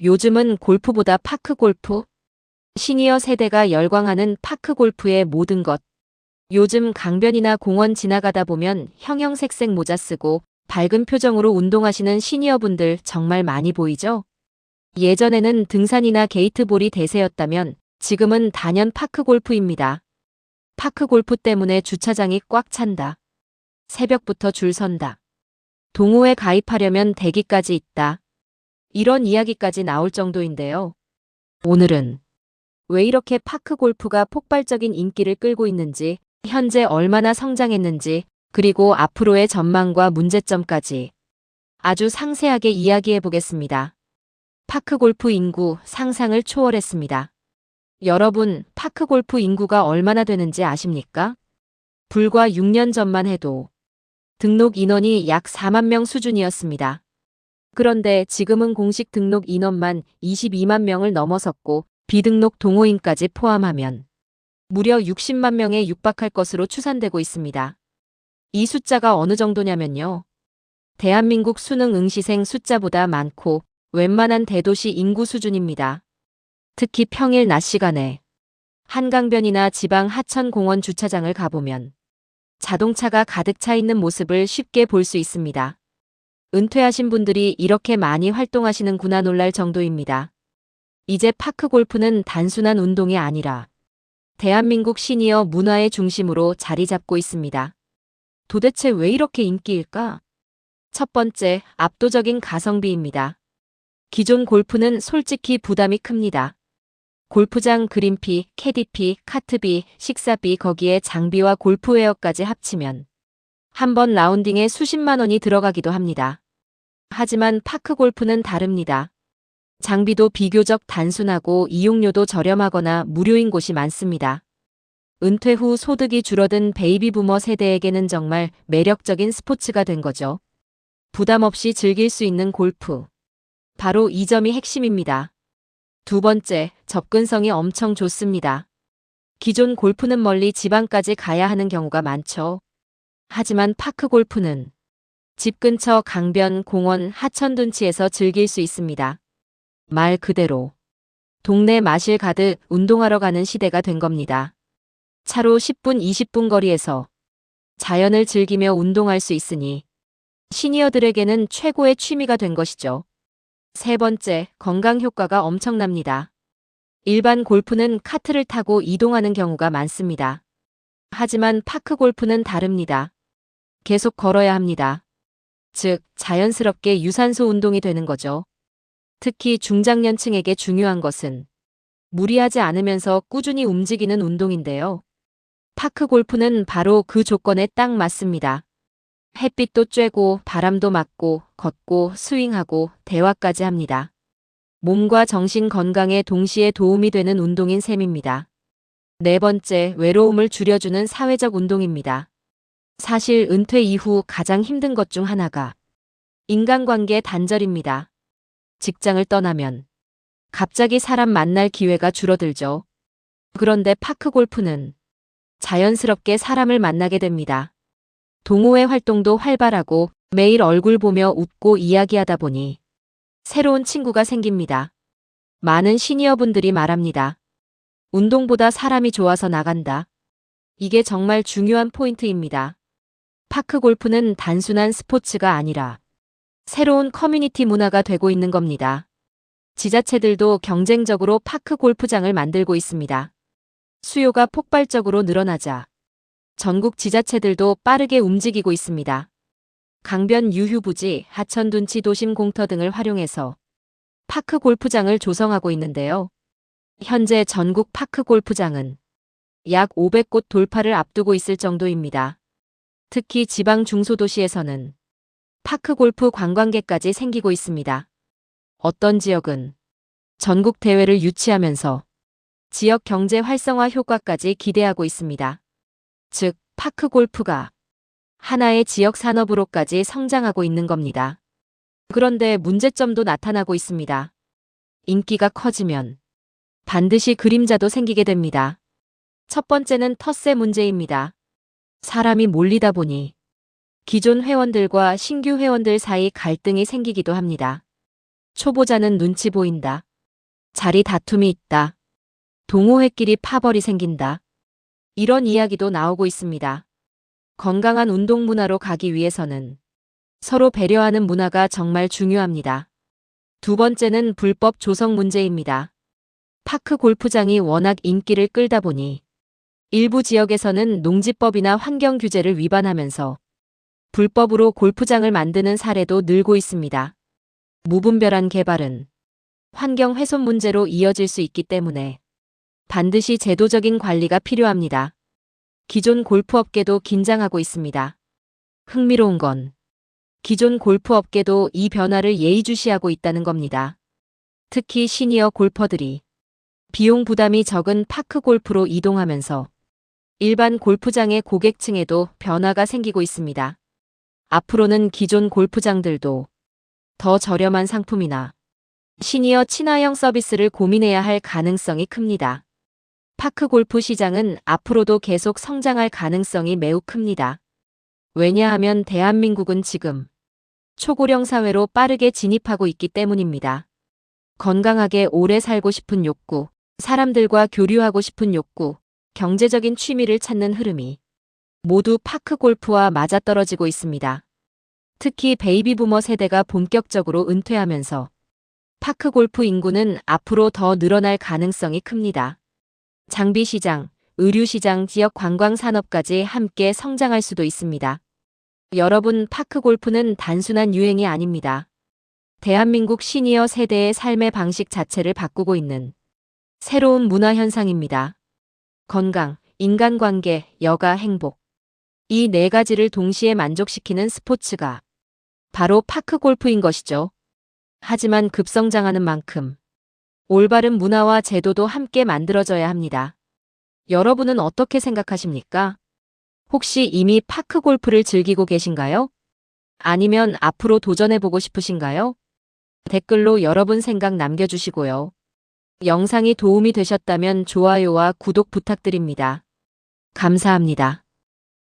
요즘은 골프보다 파크 골프? 시니어 세대가 열광하는 파크 골프의 모든 것. 요즘 강변이나 공원 지나가다 보면 형형색색 모자 쓰고 밝은 표정으로 운동하시는 시니어분들 정말 많이 보이죠? 예전에는 등산이나 게이트볼이 대세였다면 지금은 단연 파크 골프입니다. 파크 골프 때문에 주차장이 꽉 찬다. 새벽부터 줄 선다. 동호회 가입하려면 대기까지 있다. 이런 이야기까지 나올 정도인데요. 오늘은 왜 이렇게 파크 골프가 폭발적인 인기를 끌고 있는지, 현재 얼마나 성장했는지, 그리고 앞으로의 전망과 문제점까지 아주 상세하게 이야기해 보겠습니다. 파크 골프 인구 상상을 초월했습니다. 여러분, 파크 골프 인구가 얼마나 되는지 아십니까? 불과 6년 전만 해도 등록 인원이 약 4만 명 수준이었습니다. 그런데 지금은 공식 등록 인원만 22만 명을 넘어섰고 비등록 동호인까지 포함하면 무려 60만 명에 육박할 것으로 추산되고 있습니다. 이 숫자가 어느 정도냐면요. 대한민국 수능 응시생 숫자보다 많고 웬만한 대도시 인구 수준입니다. 특히 평일 낮 시간에 한강변이나 지방 하천 공원 주차장을 가보면 자동차가 가득 차 있는 모습을 쉽게 볼 수 있습니다. 은퇴하신 분들이 이렇게 많이 활동하시는구나 놀랄 정도입니다. 이제 파크 골프는 단순한 운동이 아니라 대한민국 시니어 문화의 중심으로 자리 잡고 있습니다. 도대체 왜 이렇게 인기일까? 첫 번째, 압도적인 가성비입니다. 기존 골프는 솔직히 부담이 큽니다. 골프장 그린피, 캐디피, 카트비, 식사비 거기에 장비와 골프웨어까지 합치면 한 번 라운딩에 수십만 원이 들어가기도 합니다. 하지만 파크 골프는 다릅니다. 장비도 비교적 단순하고 이용료도 저렴하거나 무료인 곳이 많습니다. 은퇴 후 소득이 줄어든 베이비 부머 세대에게는 정말 매력적인 스포츠가 된 거죠. 부담 없이 즐길 수 있는 골프. 바로 이 점이 핵심입니다. 두 번째, 접근성이 엄청 좋습니다. 기존 골프는 멀리 지방까지 가야 하는 경우가 많죠. 하지만 파크 골프는 집 근처 강변, 공원, 하천 둔치에서 즐길 수 있습니다. 말 그대로 동네 마실 가듯 운동하러 가는 시대가 된 겁니다. 차로 10분, 20분 거리에서 자연을 즐기며 운동할 수 있으니 시니어들에게는 최고의 취미가 된 것이죠. 세 번째, 건강 효과가 엄청납니다. 일반 골프는 카트를 타고 이동하는 경우가 많습니다. 하지만 파크 골프는 다릅니다. 계속 걸어야 합니다. 즉, 자연스럽게 유산소 운동이 되는 거죠. 특히 중장년층에게 중요한 것은 무리하지 않으면서 꾸준히 움직이는 운동인데요. 파크 골프는 바로 그 조건에 딱 맞습니다. 햇빛도 쬐고 바람도 맞고 걷고 스윙하고 대화까지 합니다. 몸과 정신 건강에 동시에 도움이 되는 운동인 셈입니다. 네 번째, 외로움을 줄여주는 사회적 운동입니다. 사실 은퇴 이후 가장 힘든 것 중 하나가 인간관계 단절입니다. 직장을 떠나면 갑자기 사람 만날 기회가 줄어들죠. 그런데 파크 골프는 자연스럽게 사람을 만나게 됩니다. 동호회 활동도 활발하고 매일 얼굴 보며 웃고 이야기하다 보니 새로운 친구가 생깁니다. 많은 시니어분들이 말합니다. 운동보다 사람이 좋아서 나간다. 이게 정말 중요한 포인트입니다. 파크 골프는 단순한 스포츠가 아니라 새로운 커뮤니티 문화가 되고 있는 겁니다. 지자체들도 경쟁적으로 파크 골프장을 만들고 있습니다. 수요가 폭발적으로 늘어나자 전국 지자체들도 빠르게 움직이고 있습니다. 강변 유휴부지, 하천 둔치 도심 공터 등을 활용해서 파크 골프장을 조성하고 있는데요. 현재 전국 파크 골프장은 약 500곳 돌파를 앞두고 있을 정도입니다. 특히 지방 중소도시에서는 파크 골프 관광객까지 생기고 있습니다. 어떤 지역은 전국 대회를 유치하면서 지역 경제 활성화 효과까지 기대하고 있습니다. 즉, 파크 골프가 하나의 지역 산업으로까지 성장하고 있는 겁니다. 그런데 문제점도 나타나고 있습니다. 인기가 커지면 반드시 그림자도 생기게 됩니다. 첫 번째는 텃세 문제입니다. 사람이 몰리다 보니 기존 회원들과 신규 회원들 사이 갈등이 생기기도 합니다. 초보자는 눈치 보인다. 자리 다툼이 있다. 동호회끼리 파벌이 생긴다. 이런 이야기도 나오고 있습니다. 건강한 운동 문화로 가기 위해서는 서로 배려하는 문화가 정말 중요합니다. 두 번째는 불법 조성 문제입니다. 파크 골프장이 워낙 인기를 끌다 보니 일부 지역에서는 농지법이나 환경 규제를 위반하면서 불법으로 골프장을 만드는 사례도 늘고 있습니다. 무분별한 개발은 환경 훼손 문제로 이어질 수 있기 때문에 반드시 제도적인 관리가 필요합니다. 기존 골프업계도 긴장하고 있습니다. 흥미로운 건 기존 골프업계도 이 변화를 예의주시하고 있다는 겁니다. 특히 시니어 골퍼들이 비용 부담이 적은 파크 골프로 이동하면서 일반 골프장의 고객층에도 변화가 생기고 있습니다. 앞으로는 기존 골프장들도 더 저렴한 상품이나 시니어 친화형 서비스를 고민해야 할 가능성이 큽니다. 파크 골프 시장은 앞으로도 계속 성장할 가능성이 매우 큽니다. 왜냐하면 대한민국은 지금 초고령 사회로 빠르게 진입하고 있기 때문입니다. 건강하게 오래 살고 싶은 욕구, 사람들과 교류하고 싶은 욕구, 경제적인 취미를 찾는 흐름이 모두 파크 골프와 맞아떨어지고 있습니다. 특히 베이비 부머 세대가 본격적으로 은퇴하면서 파크 골프 인구는 앞으로 더 늘어날 가능성이 큽니다. 장비 시장, 의류 시장, 지역 관광 산업까지 함께 성장할 수도 있습니다. 여러분, 파크 골프는 단순한 유행이 아닙니다. 대한민국 시니어 세대의 삶의 방식 자체를 바꾸고 있는 새로운 문화 현상입니다. 건강, 인간관계, 여가, 행복. 이 네 가지를 동시에 만족시키는 스포츠가 바로 파크 골프인 것이죠. 하지만 급성장하는 만큼 올바른 문화와 제도도 함께 만들어져야 합니다. 여러분은 어떻게 생각하십니까? 혹시 이미 파크 골프를 즐기고 계신가요? 아니면 앞으로 도전해보고 싶으신가요? 댓글로 여러분 생각 남겨주시고요. 영상이 도움이 되셨다면 좋아요와 구독 부탁드립니다. 감사합니다.